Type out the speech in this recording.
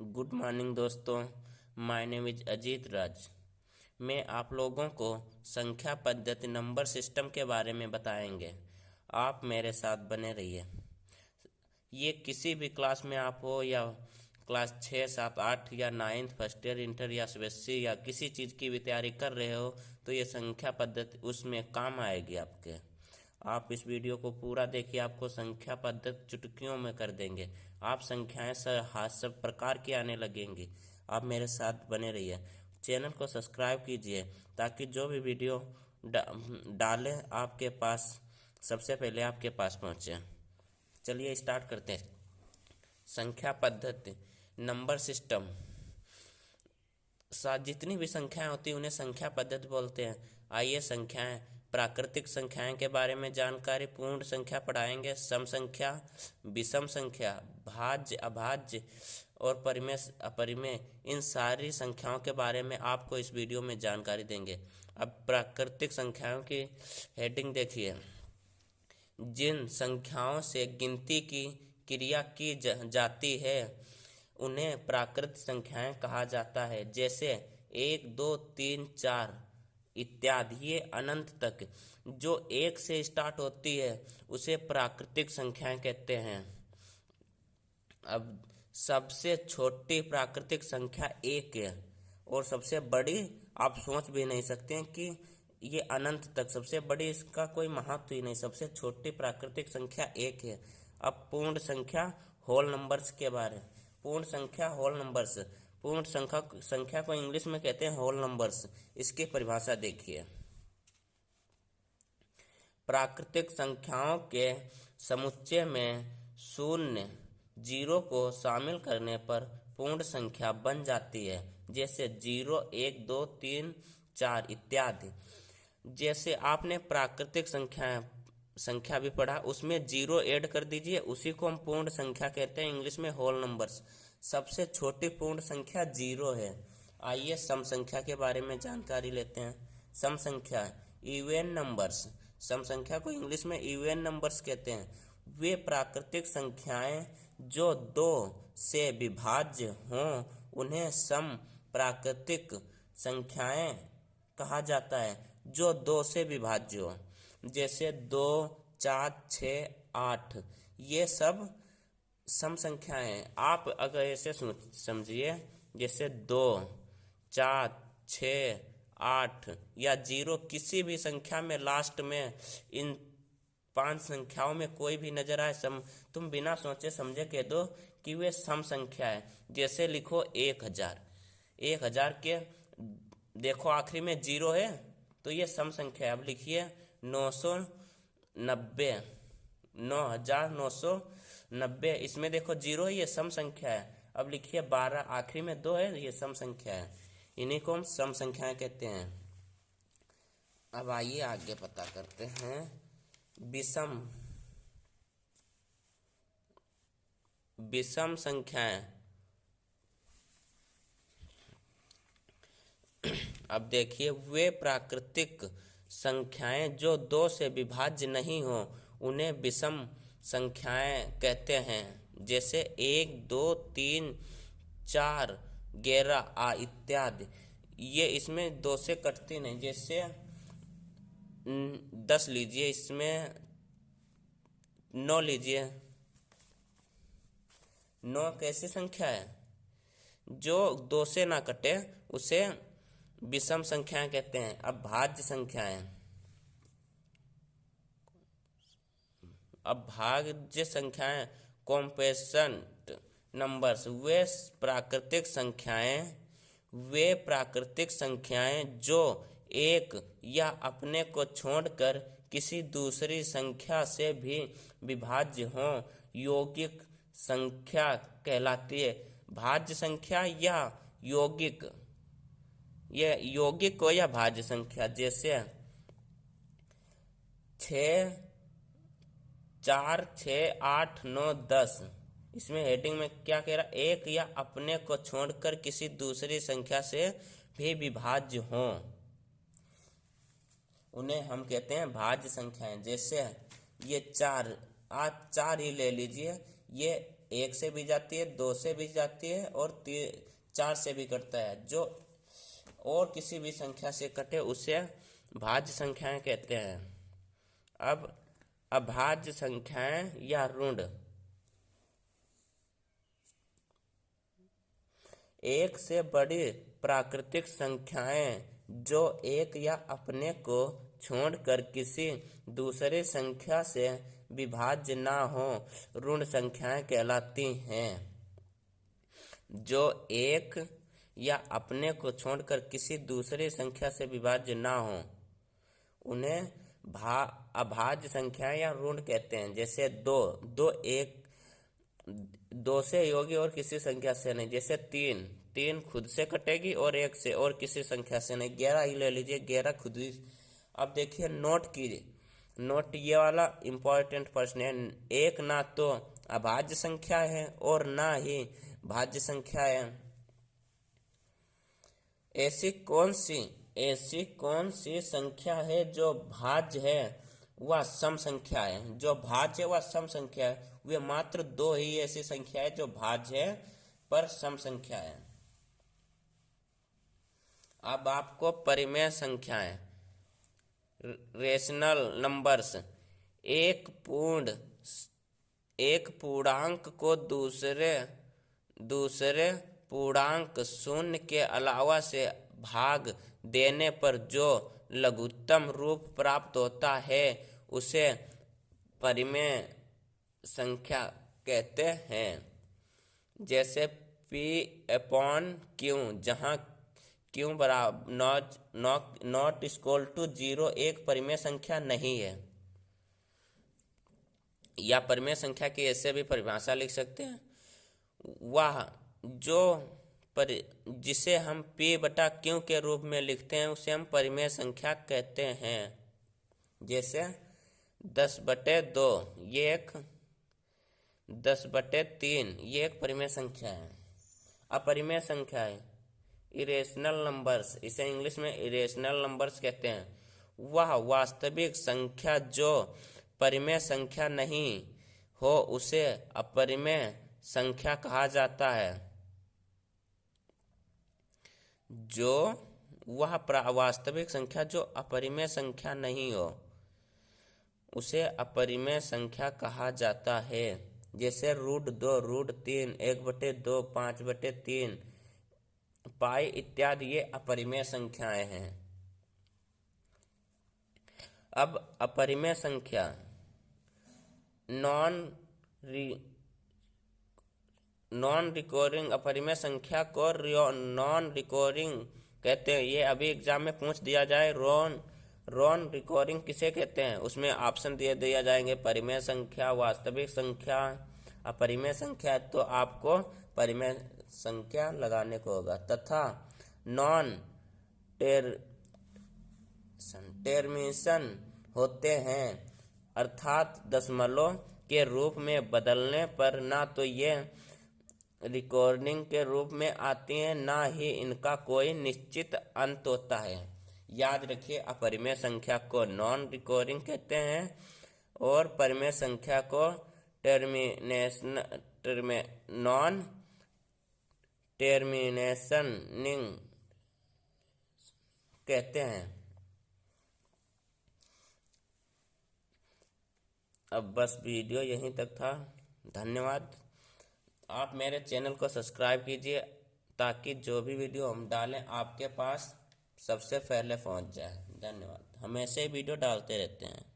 Good morning दोस्तों। My name is Ajit राज। मैं आप लोगों को संख्या पद्धति नंबर सिस्टम के बारे में बताएंगे। आप मेरे साथ बने रहिए। ये किसी भी क्लास में आप हो, या क्लास 6, 7, 8 या 9th फर्स्ट ईयर इंटर या सीबीएसई या किसी चीज़ की भी तैयारी कर रहे हो, तो ये संख्या पद्धति उसमें काम आएगी आपके। आप इस वीडियो को पूरा देखिए, आपको संख्या पद्धति चुटकियों में कर देंगे। आप संख्याएं सब प्रकार की आने लगेंगी। आप मेरे साथ बने रहिए। चैनल को सब्सक्राइब कीजिए ताकि जो भी वीडियो डालें आपके पास सबसे पहले आपके पास पहुंचे। चलिए स्टार्ट करते हैं। संख्या पद्धति नंबर सिस्टम। जितनी भी संख्याएं होती हैं उन्हें संख्या पद्धति बोलते हैं। आइए संख्याएं, प्राकृतिक संख्याएं के बारे में जानकारी। पूर्ण संख्या पढ़ाएंगे, सम संख्या, विषम संख्या, भाज्य, अभाज्य और परिमेय, अपरिमेय, इन सारी संख्याओं के बारे में आपको इस वीडियो में जानकारी देंगे। अब प्राकृतिक संख्याओं की हेडिंग देखिए। जिन संख्याओं से गिनती की क्रिया की जाती है उन्हें प्राकृत संख्याएं कहा जाता है। जैसे 1, 2, 3, 4 इत्यादि, ये अनंत तक जो 1 से स्टार्ट होती है उसे प्राकृतिक संख्याएं कहते हैं। अब सबसे छोटी प्राकृतिक संख्या 1 है और सबसे बड़ी आप सोच भी नहीं सकते हैं कि ये अनंत तक सबसे बड़ी, इसका कोई महत्व ही नहीं। सबसे छोटी प्राकृतिक संख्या 1 है। अब पूर्ण संख्या होल नंबर्स के बारे में। पूर्ण संख्या होल नंबर्स, पूर्ण संख्या को इंग्लिश में कहते हैं होल नंबर्स। इसकी परिभाषा देखिए। प्राकृतिक संख्याओं के समुच्चय में शून्य, जीरो को शामिल करने पर पूर्ण संख्या बन जाती है। जैसे 0, 1, 2, 3, 4 इत्यादि। जैसे आपने प्राकृतिक संख्या भी पढ़ा, उसमें 0 ऐड कर दीजिए, उसी को हम पूर्ण संख्या कहते हैं, इंग्लिश में होल नंबर्स। सबसे छोटी पूर्ण संख्या 0 है। आइए सम संख्या के बारे में जानकारी लेते हैं। सम संख्या इवन नंबर्स, सम संख्या को इंग्लिश में इवन नंबर्स कहते हैं। वे प्राकृतिक संख्याएं जो 2 से विभाज्य हों उन्हें सम प्राकृतिक संख्याएं कहा जाता है। जो 2 से विभाज्य हो, जैसे 2, 4, 6, 8, ये सब सम संख्याएं हैं। आप अगर ऐसे समझिए, जैसे 2, 4, 6, 8 या 0, किसी भी संख्या में लास्ट में इन 5 संख्याओं में कोई भी नजर आए, तुम बिना सोचे समझे कह दो कि वे सम संख्या है। जैसे लिखो 1000, 1000 के देखो आखिरी में 0 है तो ये सम संख्या है। अब लिखिए 990, 9990, इसमें देखो 0 है, ये सम संख्या है। अब लिखिए 12, आखिरी में 2 है, ये सम संख्या है। इन्हीं को हम सम संख्याएं कहते हैं। अब आइए आगे पता करते हैं विषम संख्याएं। अब देखिए, वे प्राकृतिक संख्याएं जो 2 से विभाज्य नहीं हो उन्हें विषम संख्याएं कहते हैं। जैसे 1, 2, 3, 4, 11 इत्यादि। ये इसमें 2 से कटती नहीं। जैसे 10 लीजिए, इसमें 9 लीजिए। 9 कैसी संख्या है? जो 2 से ना कटे उसे विषम संख्याएं कहते हैं। अब भाज्य संख्याएं। अब भाज्य संख्याएं कॉम्पोनेंट नंबर्स, वे प्राकृतिक संख्याएं जो एक या अपने को छोड़कर किसी दूसरी संख्या से भी विभाज्य हों, यौगिक संख्या कहलाती है। भाज्य संख्या या यौगिक, ये यौगिक को या भाज्य संख्या। जैसे 6, 4, 6, 8, 9, 10, इसमें हेडिंग में क्या कह रहा? एक या अपने को छोड़कर किसी दूसरी संख्या से भी विभाज्य हों, उन्हें हम कहते हैं भाज्य संख्याएं। जैसे ये 4, आज 4 ही ले लीजिए, ये 1 से भी जाती है, 2 से भी जाती है और 4 से भी कटता है। जो और किसी भी संख्या से कटे उसे भाज्य संख्याएं कहते हैं। अब अभाज्य संख्याएं या ऋण, एक से बड़ी प्राकृतिक संख्याएं जो एक या अपने को छोड़कर किसी दूसरी संख्या से विभाज्य ना हो ऋण संख्याएं कहलाती हैं। जो एक या अपने को छोड़कर किसी दूसरी संख्या से विभाज्य ना हो उन्हें अभाज्य संख्याएं या ऋण कहते हैं। जैसे दो से योगी और किसी संख्या से नहीं। जैसे 3 खुद से कटेगी और 1 से और किसी संख्या से नहीं। 11 ही ले लीजिए, 11 खुद ही। अब देखिए नोट कीजिए, नोट ये वाला इंपॉर्टेंट प्रश्न है। एक ना तो अभाज्य संख्या है और ना ही भाज्य संख्या है। ऐसी कौन सी संख्या है जो भाज्य है वह सम संख्या है। जो भाज्य है वह सम संख्या है। वे मात्र 2 ही ऐसी संख्या है जो भाज्य है पर सम संख्या है। अब आपको परिमेय संख्याएं, रेशनल नंबर्स, एक पूर्णांक को दूसरे पूर्णांक शून्य के अलावा से भाग देने पर जो लघुत्तम रूप प्राप्त होता है उसे परिमेय संख्या कहते हैं। जैसे P/Q, जहाँ Q बराबर नॉट इक्वल टू 0 एक परिमेय संख्या नहीं है। या परिमेय संख्या की ऐसे भी परिभाषा लिख सकते हैं, वह जिसे हम P/Q के रूप में लिखते हैं उसे हम परिमेय संख्या कहते हैं। जैसे 10/2 ये एक 10/3 ये एक परिमेय संख्या है। अपरिमेय संख्या है इरेशनल नंबर्स, इसे इंग्लिश में इरेशनल नंबर्स कहते हैं। वह वास्तविक संख्या जो परिमेय संख्या नहीं हो उसे अपरिमेय संख्या कहा जाता है। वास्तविक संख्या जो अपरिमेय संख्या नहीं हो उसे अपरिमेय संख्या कहा जाता है। जैसे √2, √3, 1/2, 5/3, पाई इत्यादि ये अपरिमेय संख्याएं हैं। अब अपरिमेय संख्या नॉन रिकरिंग अपरिमेय संख्या को नॉन रिकरिंग कहते हैं। ये अभी एग्जाम में पूछ दिया जाए नॉन रिकरिंग किसे कहते हैं, उसमें ऑप्शन दिया जाएंगे परिमेय संख्या, वास्तविक संख्या, अपरिमेय संख्या। तो आपको परिमेय संख्या लगाने को होगा। तथा नॉन टर्मिनेशन होते हैं, अर्थात दशमलव के रूप में बदलने पर ना तो ये रिकॉर्डिंग के रूप में आती हैं ना ही इनका कोई निश्चित अंत होता है। याद रखिए, अपरिमेय संख्या को नॉन रिकरिंग कहते हैं और परिमेय संख्या को नॉन टर्मिनेशनिंग कहते हैं। अब बस वीडियो यहीं तक था। धन्यवाद। आप मेरे चैनल को सब्सक्राइब कीजिए ताकि जो भी वीडियो हम डालें आपके पास सबसे पहले पहुंच जाए। धन्यवाद। हम ऐसे ही वीडियो डालते रहते हैं।